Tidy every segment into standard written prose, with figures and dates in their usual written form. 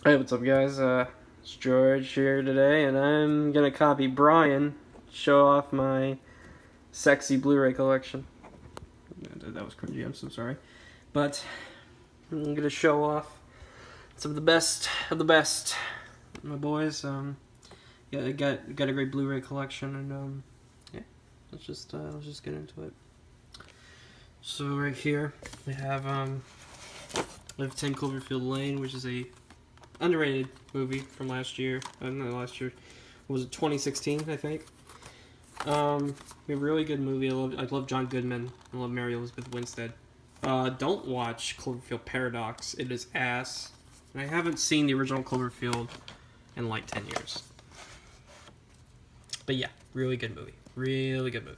Hey, what's up, guys? It's George here today, and I'm gonna copy Brian, show off my sexy Blu Ray collection. That was cringy, I'm so sorry. But I'm gonna show off some of the best of the best, my boys. Yeah, I got a great Blu Ray collection, and yeah, let's just get into it. So right here we have 10 Cloverfield Lane, which is a underrated movie from last year. Not last year. What was it, 2016, I think? A really good movie. I love John Goodman. I love Mary Elizabeth Winstead. Don't watch Cloverfield Paradox. It is ass. And I haven't seen the original Cloverfield in like 10 years. But yeah, really good movie. Really good movie.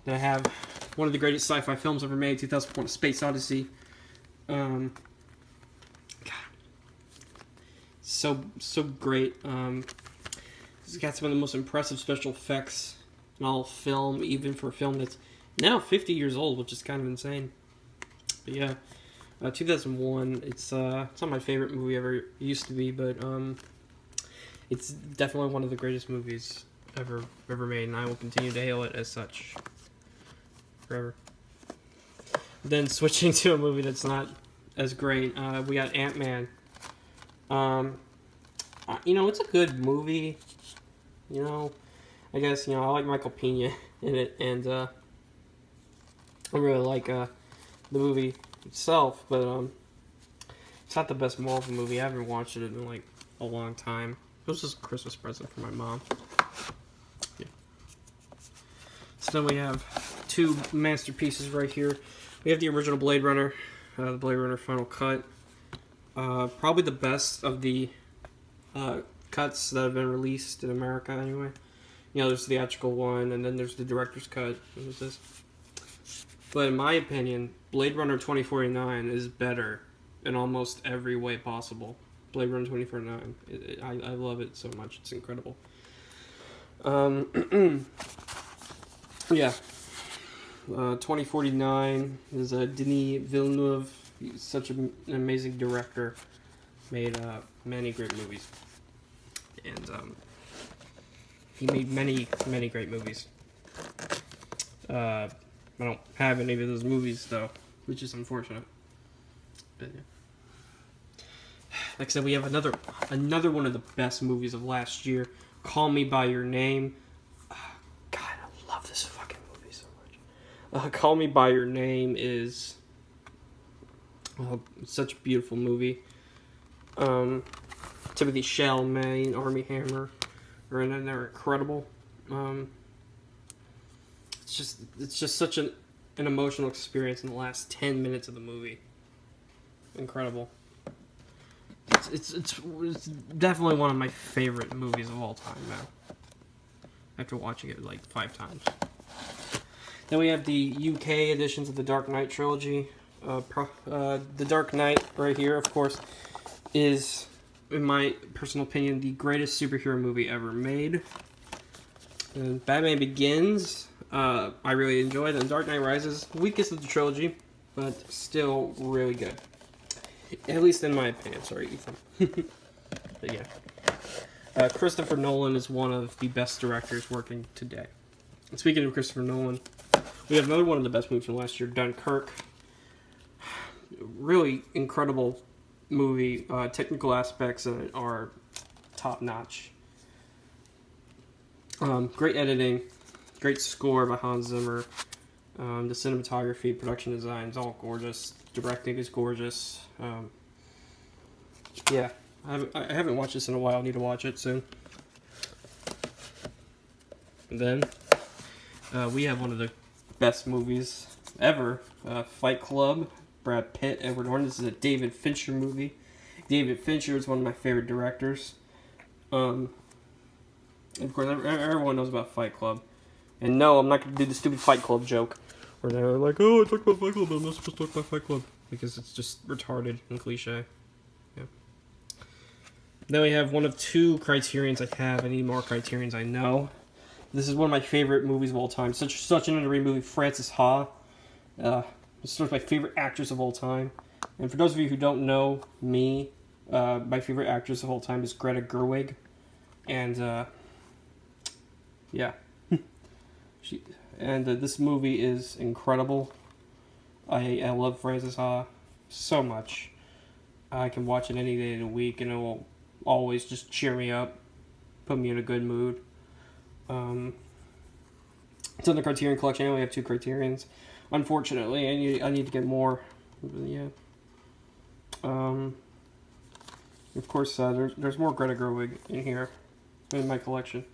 Then I have one of the greatest sci-fi films ever made, 2001: A Space Odyssey. So great. It's got some of the most impressive special effects in all film, even for a film that's now 50 years old, which is kind of insane. But yeah, 2001. It's not my favorite movie ever. It used to be, but it's definitely one of the greatest movies ever made, and I will continue to hail it as such forever. Then switching to a movie that's not as great, we got Ant-Man. You know, it's a good movie. You know, I guess, I like Michael Pena in it, and I really like the movie itself, but it's not the best Marvel movie. I haven't watched it in like a long time. It was just a Christmas present for my mom. Yeah. So then we have two masterpieces right here. We have the original Blade Runner, the Blade Runner Final Cut. Probably the best of the cuts that have been released in America, anyway. You know, there's the theatrical one, and then there's the director's cut. What is this? But in my opinion, Blade Runner 2049 is better in almost every way possible. Blade Runner 2049. I love it so much. It's incredible. Yeah. 2049 is Denis Villeneuve. He's such an amazing director. Made many great movies. And he made many great movies. I don't have any of those movies, though, which is unfortunate. But yeah. Like I said, we have another one of the best movies of last year, Call Me By Your Name. God, I love this fucking movie so much. Call Me By Your Name is such a beautiful movie. Timothy Chalamet and Armie Hammer are in it, and they're incredible. It's just such an emotional experience in the last 10 minutes of the movie. Incredible. It's definitely one of my favorite movies of all time now. After watching it like 5 times. Then we have the UK editions of the Dark Knight trilogy. The Dark Knight right here, of course, is, in my personal opinion, the greatest superhero movie ever made. And Batman Begins, I really enjoyed, and Dark Knight Rises, weakest of the trilogy, but still really good. At least in my opinion. Sorry, Ethan. But yeah. Christopher Nolan is one of the best directors working today. And speaking of Christopher Nolan, we have another one of the best movies from last year, Dunkirk. Really incredible movie. Technical aspects of it are top-notch. Great editing, great score by Hans Zimmer. The cinematography, production design is all gorgeous. Directing is gorgeous. Yeah, I haven't watched this in a while. I need to watch it soon. And then we have one of the best movies ever, Fight Club. Brad Pitt, Edward Norton. This is a David Fincher movie. David Fincher is one of my favorite directors. Of course, everyone knows about Fight Club. And no, I'm not going to do the stupid Fight Club joke. Where they're like, oh, I talked about Fight Club, but I'm not supposed to talk about Fight Club. Because it's just retarded and cliche. Yeah. Then we have one of 2 criterions I have. I need more criterions, I know. This is one of my favorite movies of all time. Such an underrated movie, Frances Ha. It's one of my favorite actors of all time. And for those of you who don't know me, My favorite actress of all time is Greta Gerwig, and yeah, this movie is incredible. I love Frances Ha so much. I can watch it any day of the week, and it will always just cheer me up, put me in a good mood. It's on the Criterion Collection. I only have 2 Criterions. Unfortunately, I need to get more. But yeah. Of course, there's more Greta Gerwig in here in my collection.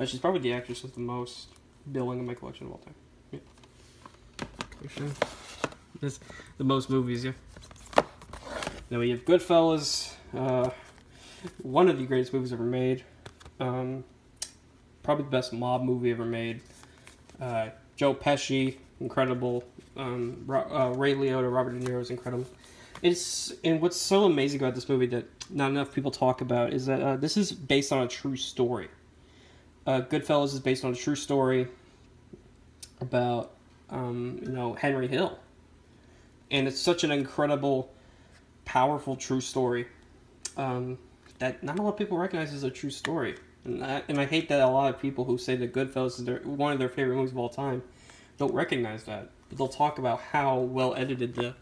She's probably the actress with the most billing in my collection of all time. Yeah. The most movies, yeah. Then we have Goodfellas, one of the greatest movies ever made. Probably the best mob movie ever made. Joe Pesci, incredible. Ray Liotta, Robert De Niro is incredible. And what's so amazing about this movie that not enough people talk about is that this is based on a true story. Goodfellas is based on a true story about Henry Hill, and it's such an incredible, powerful true story that not a lot of people recognize as a true story. And I hate that a lot of people who say that Goodfellas is one of their favorite movies of all time don't recognize that. But they'll talk about how well edited the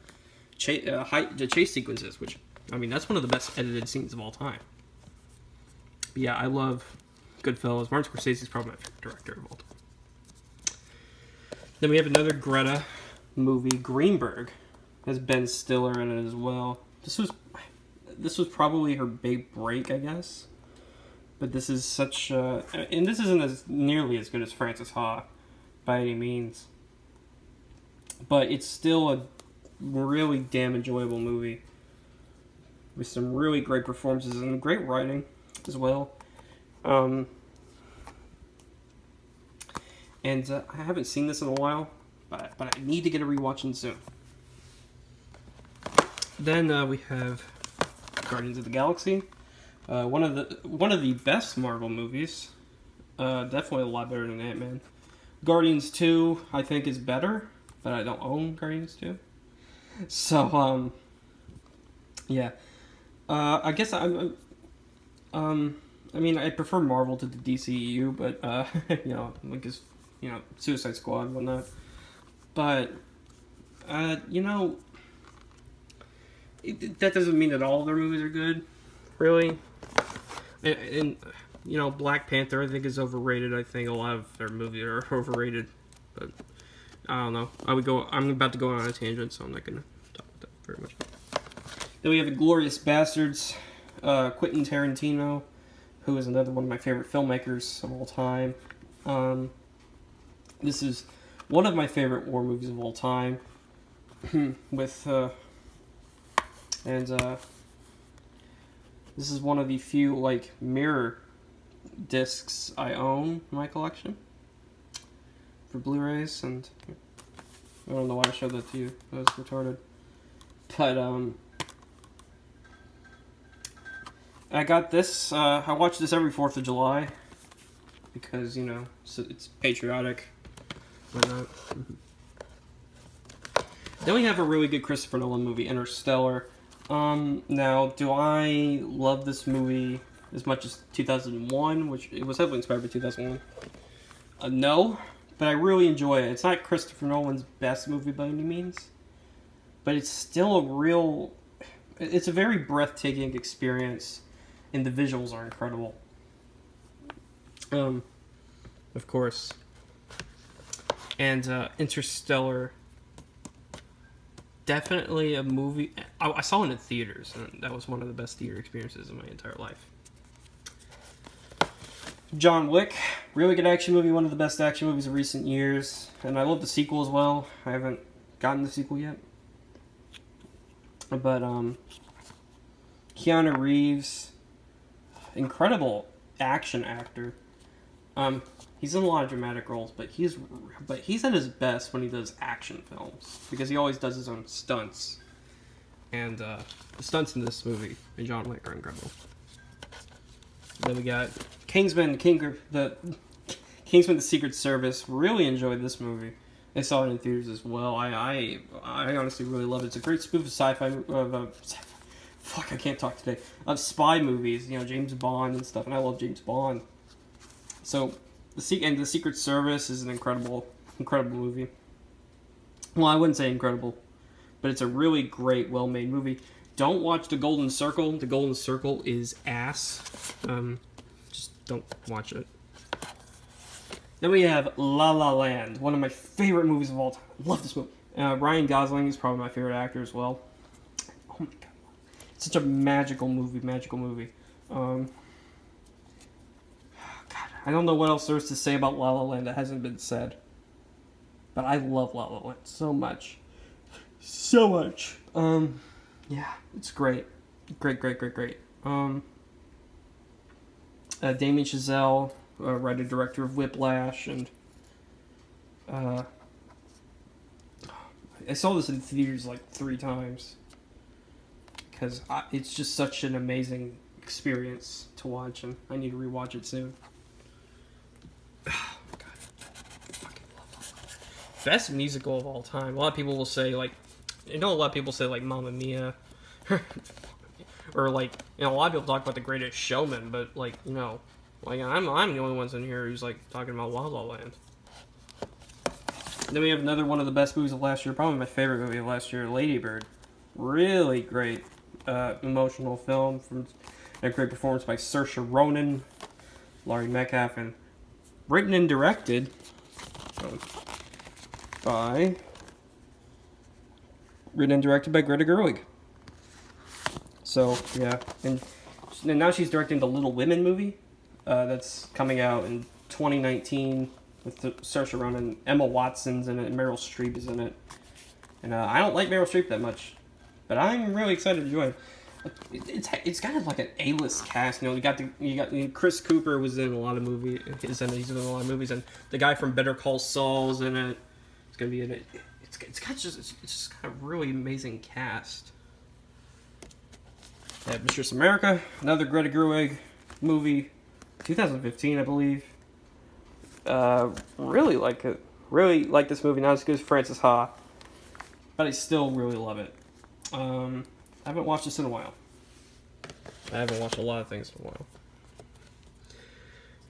chase sequence is, which, I mean, that's one of the best edited scenes of all time. But yeah, I love Goodfellas. Martin Scorsese is probably my favorite director of all time. Then we have another Greta movie, Greenberg. Has Ben Stiller in it as well. This was probably her big break, I guess. But this is such and this isn't nearly as good as Frances Ha by any means. But it's still a really damn enjoyable movie with some really great performances and great writing as well. And I haven't seen this in a while, but I need to get a rewatching soon. Then we have Guardians of the Galaxy, one of the best Marvel movies. Definitely a lot better than Ant-Man. Guardians 2, I think, is better, but I don't own Guardians 2. So yeah. I guess I mean, I prefer Marvel to the DCEU, but because Suicide Squad and whatnot. But that doesn't mean that all of their movies are good, really. And Black Panther, I think, is overrated. I think a lot of their movies are overrated, but I don't know. I'm about to go on a tangent, so I'm not going to talk about that very much. Then we have Inglourious Bastards, Quentin Tarantino, who is another one of my favorite filmmakers of all time. This is one of my favorite war movies of all time. This is one of the few mirror discs I own in my collection for Blu-rays, and I don't know why I showed that to you. That was retarded. But I got this. I watch this every 4th of July because it's patriotic. Whatnot. Then we have a really good Christopher Nolan movie, Interstellar. Now, do I love this movie as much as 2001, which it was heavily inspired by 2001? No, but I really enjoy it. It's not Christopher Nolan's best movie by any means, but it's still it's a very breathtaking experience, and the visuals are incredible. Of course. And, Interstellar, definitely a movie. I saw it in theaters, and that was one of the best theater experiences in my entire life. John Wick, really good action movie, one of the best action movies of recent years, and I love the sequel as well. I haven't gotten the sequel yet, but Keanu Reeves, incredible action actor. He's in a lot of dramatic roles, but he's at his best when he does action films, because he always does his own stunts. And the stunts in this movie in John Wick are incredible. Then we got Kingsman, The Secret Service. Really enjoyed this movie. I saw it in theaters as well. I honestly really love it. It's a great spoof of fuck, I can't talk today. Of spy movies, you know, James Bond and stuff, and I love James Bond. So, the Secret Service is an incredible movie. Well, I wouldn't say incredible, but it's a really great, well-made movie. Don't watch The Golden Circle. The Golden Circle is ass. Just don't watch it. Then we have La La Land, one of my favorite movies of all time. I love this movie. Ryan Gosling is probably my favorite actor as well. Oh my god. It's such a magical movie, God, I don't know what else there is to say about La La Land that hasn't been said. But I love La La Land so much. So much. Yeah, it's great. Great. Damien Chazelle, writer-director of Whiplash, and I saw this in theaters like 3 times because it's just such an amazing experience to watch, and I need to rewatch it soon. Oh, God. I fucking love it. Best musical of all time. A lot of people will say, like, a lot of people say, like, Mamma Mia. Or, like, a lot of people talk about The Greatest Showman, but, like, like, I'm the only ones in here who's, like, talking about La La Land. Then we have another one of the best movies of last year, probably my favorite movie of last year, Lady Bird. Really great emotional film, from a great performance by Saoirse Ronan, Laurie Metcalf, and written and directed by Greta Gerwig. So, yeah. And now she's directing the Little Women movie that's coming out in 2019 with Saoirse Ronan. Emma Watson's in it, and Meryl Streep is in it. And I don't like Meryl Streep that much, but I'm really excited to join. It's kind of like an A-list cast. You got Chris Cooper was in a lot of movies. He's in a lot of movies, and the guy from Better Call Saul's in it. It's gonna be in it. It's just kind of really amazing cast. Yeah, Mistress America, another Greta Gerwig movie, 2015, I believe. Really like it. Really like this movie. Not as good as Frances Ha, but I still really love it. I haven't watched this in a while. I haven't watched a lot of things in a while.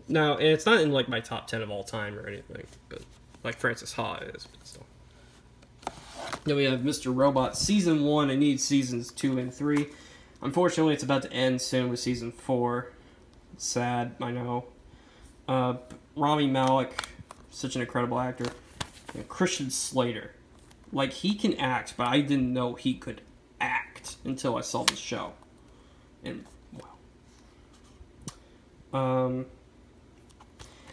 Now, and it's not in like my top 10 of all time or anything, but like Frances Ha is, but still. Then we have Mr. Robot Season 1. I need Seasons 2 and 3. Unfortunately, it's about to end soon with Season 4. It's sad, I know. Rami Malek, such an incredible actor. And Christian Slater. Like, he can act, but I didn't know he could act until I saw the show. And, wow.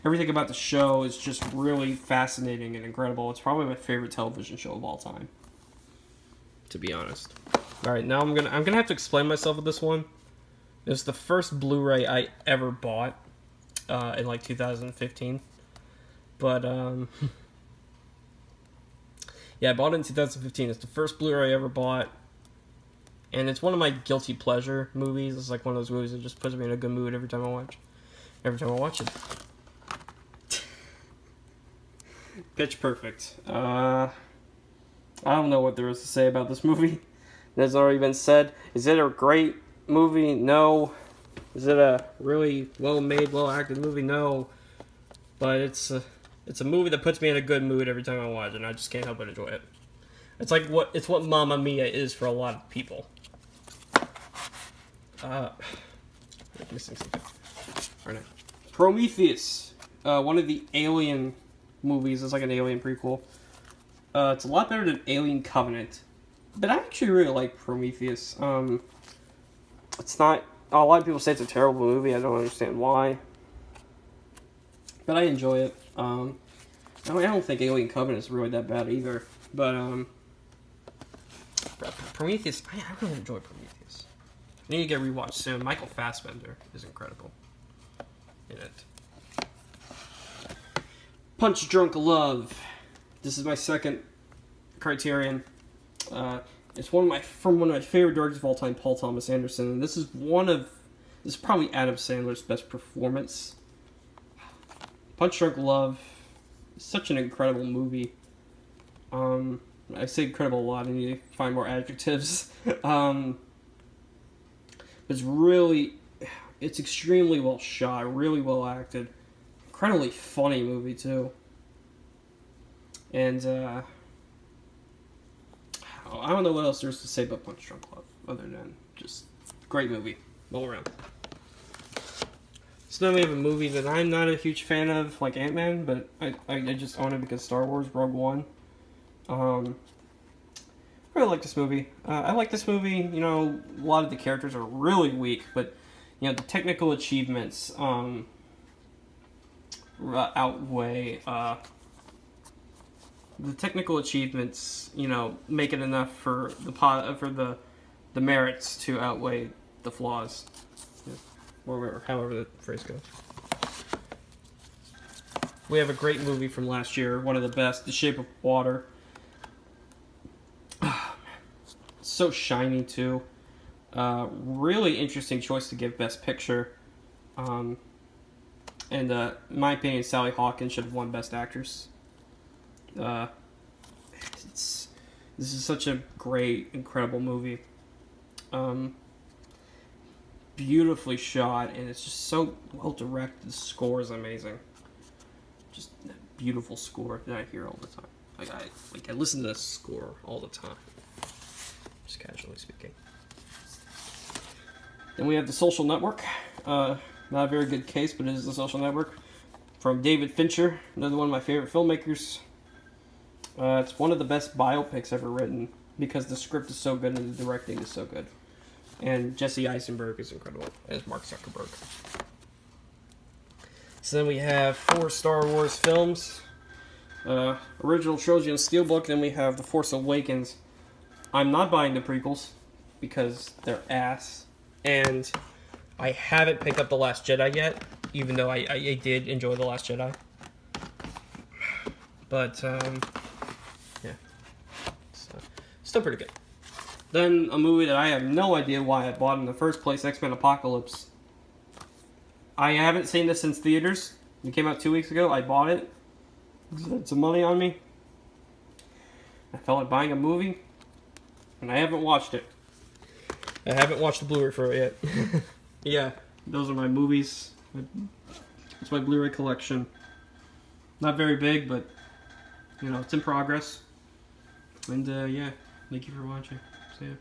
Everything about the show is just really fascinating and incredible. It's probably my favorite television show of all time, to be honest. All right, now I'm gonna have to explain myself with this one. It's the first Blu-ray I ever bought in like 2015, but yeah, I bought it in 2015. It's the first Blu-ray I ever bought, and it's one of my guilty pleasure movies. It's like one of those movies that just puts me in a good mood every time I watch it. Pitch Perfect. I don't know what there is to say about this movie. It has already been said. Is it a great movie? No. Is it a really well-made, well-acted movie? No. But it's a movie that puts me in a good mood every time I watch it, and I just can't help but enjoy it. It's like what Mamma Mia is for a lot of people. I'm missing something. All right. Prometheus. One of the Alien movies. It's like an Alien prequel. It's a lot better than Alien Covenant. But I actually really like Prometheus. It's not... A lot of people say it's a terrible movie. I don't understand why. But I enjoy it. I don't think Alien Covenant is really that bad either. But, Prometheus... I really enjoy Prometheus. I need to get rewatched soon. Michael Fassbender is incredible in it. Punch Drunk Love. This is my second Criterion. It's from one of my favorite directors of all time, Paul Thomas Anderson, and this is probably Adam Sandler's best performance. Punch Drunk Love is such an incredible movie. I say incredible a lot. I need to find more adjectives. It's extremely well shot, really well acted, incredibly funny movie too. And I don't know what else there's to say about Punch Drunk Love, other than just great movie all around. So then we have a movie that I'm not a huge fan of, like Ant-Man, but I just own it because Star Wars Rogue One. I really like this movie. I like this movie. You know, a lot of the characters are really weak, but you know the technical achievements outweigh. The technical achievements, you know, make it enough for the merits to outweigh the flaws, or however the phrase goes. We have a great movie from last year, one of the best, The Shape of Water. So shiny too. Really interesting choice to give Best Picture. And in my opinion, Sally Hawkins should have won Best Actress. This is such a great, incredible movie. Beautifully shot, and it's just so well directed. The score is amazing. Just a beautiful score that I hear all the time. I listen to this score all the time. Just casually speaking. Then we have The Social Network. Not a very good case, but it is The Social Network. From David Fincher, another one of my favorite filmmakers. It's one of the best biopics ever written because the script is so good and the directing is so good. And Jesse Eisenberg is incredible as Mark Zuckerberg. So then we have 4 Star Wars films. Original trilogy on Steelbook. Then we have The Force Awakens. I'm not buying the prequels because they're ass. And I haven't picked up The Last Jedi yet, even though I did enjoy The Last Jedi. But, yeah. So, still pretty good. Then a movie that I have no idea why I bought in the first place, X-Men Apocalypse. I haven't seen this since theaters. It came out 2 weeks ago. I bought it. Had some money on me. I felt like buying a movie, and I haven't watched it. I haven't watched the Blu Ray for it yet. Yeah, those are my movies. It's my Blu Ray collection. Not very big, but you know, it's in progress. And yeah, thank you for watching. See ya.